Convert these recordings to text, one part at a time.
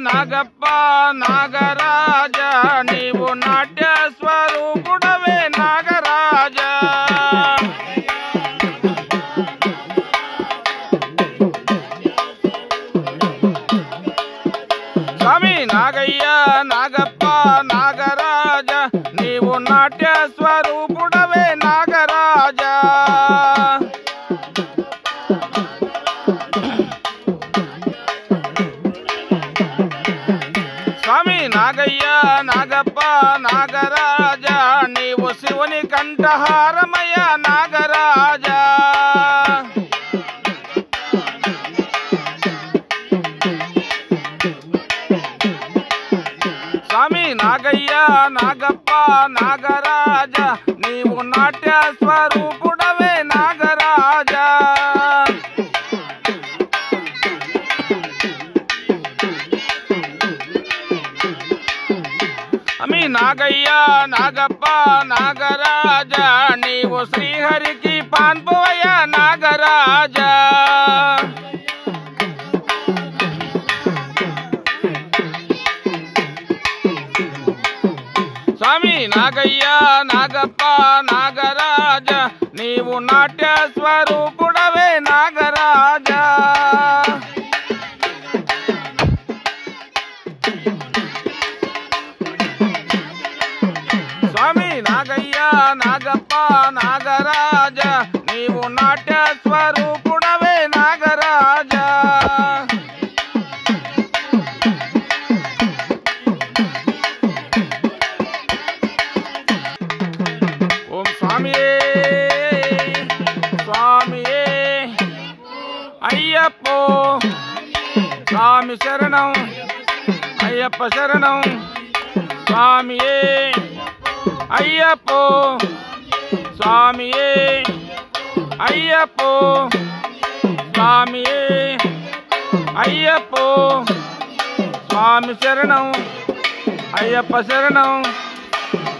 నాగప్ప నాగరాజ నీవు నాట్య స్వరూపుడవే నాగరాజ స్వామి నాగయ్య నాగప్ప నాగరాజ నీవు నాట్య స్వరూపుడవే నాగరాజ స్వామి నాగయ్య నాగప్ప నాగరాజ నీవు శివుని కంఠహారమయ నాగరాజ స్వామి నాగయ్య నాగప్ప నాగరాజ నీవు నాట్య స్వరూపుడవే నాగరాజ స్వామి నాగయ్య నాగప్ప నాగరాజ నీవు శ్రీహరికి పాన్పువయ నాగరాజ స్వామి నాగయ్య నాగప్ప నాగరాజ నీవు నాట్య స్వరూపుడవే నాగరాజ స్వామి నాగయ్య నాగప్ప నాగరాజ నీవు నాట్య స్వరూపుడవే నాగరాజ ఓం స్వామియే స్వామియే అయ్యప్పో స్వామి శరణం అయ్యప్ప శరణం స్వామియే అయ్యప్పో స్వామియే అయ్యప్పో స్వామియే అయ్యప్పో స్వామి శరణం అయ్యప్ప శరణం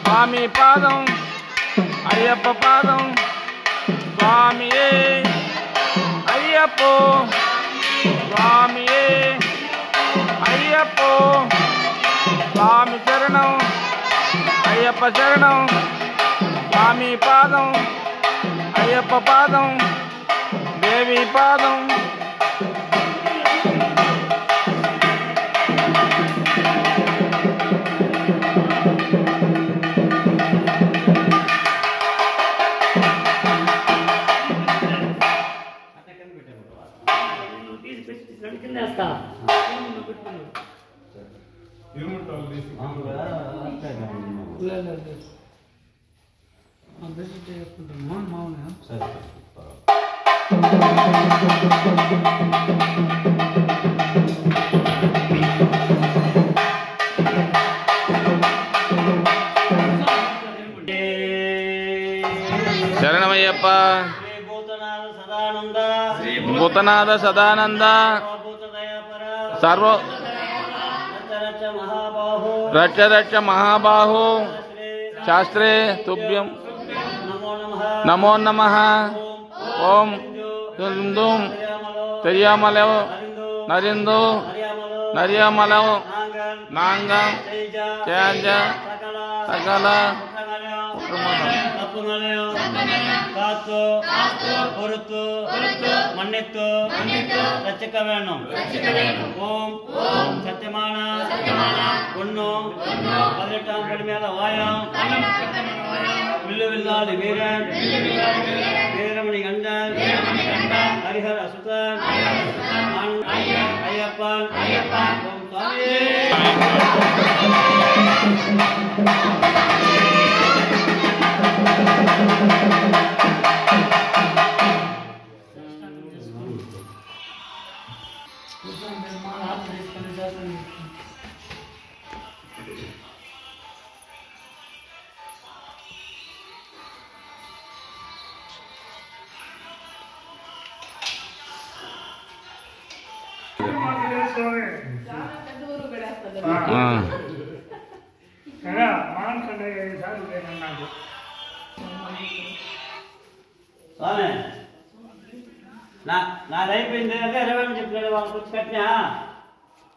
స్వామి పాదం అయ్యప్ప పాదం స్వామియే అయ్యప్పో స్వామియే అయ్యప్పో స్వామి శరణం అయ్యప్ప శరణం స్వామి పాదం అయ్యప్ప పాదం దేవి పాదం శరణమయ్యప్ప భూతనాథ సదానంద సర్వ రక్ష రక్ష మహాబాహో శాస్త్రే తుభ్యం నమో నమః ఓం దుం తెలియమలవు నరిందు నరియమలవు నాంగం చేంజ సకల மன்னித்து ரட்சிக்க வேணும். ஓம் சத்தியமான பொண்ணு 18ஆம் படி மேல வாயம் வில்லுவில்லாது வீரன் வீரமணி கண்டன் ஹரிஹர அசுதன் ஐயப்பன் ஓம் சாமியே నాదైపోయింది అదే 20 చెప్పినాడు వాళ్ళకి వచ్చి కట్టినా